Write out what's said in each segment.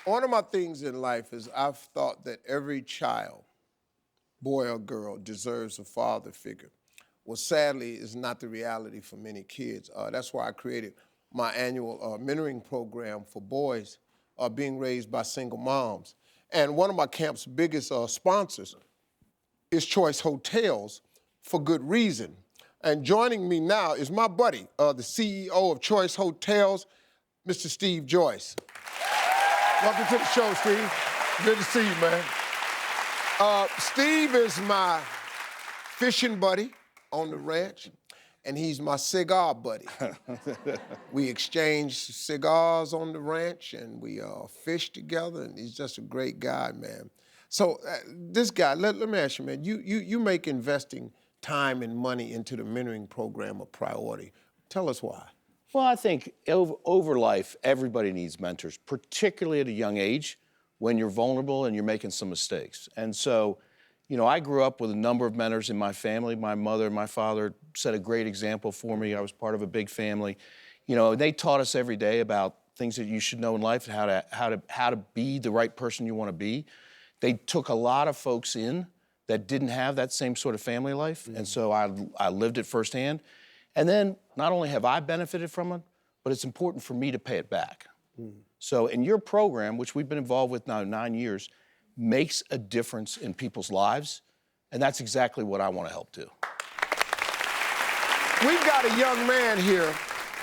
One of my things in life is I've thought that every child, boy or girl, deserves a father figure. Well, sadly, is not the reality for many kids. That's why I created my annual mentoring program for boys being raised by single moms. And one of my camp's biggest sponsors is Choice Hotels, for good reason. And joining me now is my buddy, the CEO of Choice Hotels, Mr. Steve Joyce. Welcome to the show, Steve. Good to see you, man. Steve is my fishing buddy on the ranch, and he's my cigar buddy. We exchange cigars on the ranch, and we fish together, and he's just a great guy, man. So this guy, let me ask you, man, you make investing time and money into the mentoring program a priority. Tell us why. Well, I think over life, everybody needs mentors, particularly at a young age when you're vulnerable and you're making some mistakes. And so, you know, I grew up with a number of mentors in my family. My mother and my father set a great example for me. I was part of a big family. You know, they taught us every day about things that you should know in life and how to be the right person you want to be. They took a lot of folks in that didn't have that same sort of family life, and so I lived it firsthand. And then not only have I benefited from it, but it's important for me to pay it back. So in your program, which we've been involved with now 9 years, makes a difference in people's lives, and that's exactly what I want to help do. We've got a young man here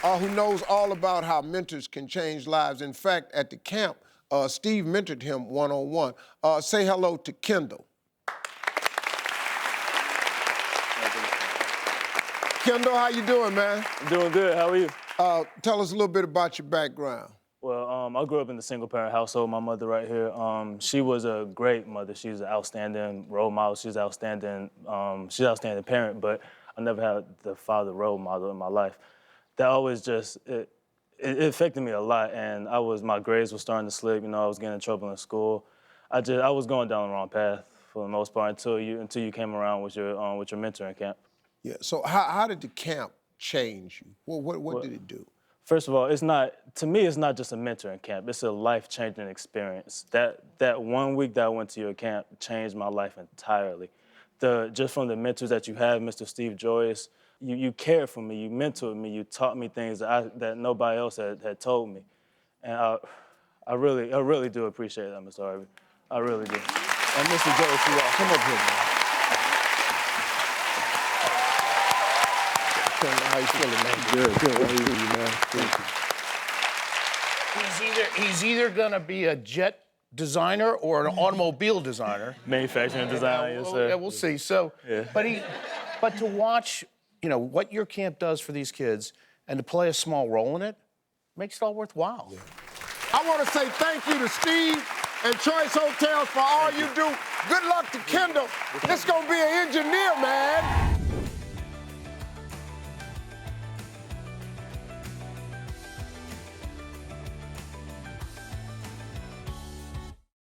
who knows all about how mentors can change lives. In fact, at the camp, Steve mentored him one-on-one. Say hello to Kendall. Kendall, how you doing, man? I'm doing good. How are you? Tell us a little bit about your background. Well, I grew up in a single-parent household. My mother right here, she was a great mother. She was an outstanding role model. She's an outstanding parent, but I never had the father role model in my life. That always just, it affected me a lot, and my grades were starting to slip. You know, I was getting in trouble in school. I was going down the wrong path for the most part until you came around with your mentoring camp. Yeah, so how did the camp change you? What did it do? First of all, to me, it's not just a mentoring camp. It's a life-changing experience. That 1 week that I went to your camp changed my life entirely. Just from the mentors that you have, Mr. Steve Joyce, you cared for me, you mentored me, you taught me things that nobody else had told me. And I really do appreciate that, Mr. Harvey. I really do. And Mr. Joyce, you all come up here, man. How you feeling, man? Good. How are you, man? He's either gonna be a jet designer or an automobile designer. Manufacturing design, yes, sir. Yeah, we'll see. So, yeah. but to watch, you know, what your camp does for these kids and to play a small role in it makes it all worthwhile. Yeah. I want to say thank you to Steve and Choice Hotels for all you do. Good luck to Kendall. This gonna be an engineer, man.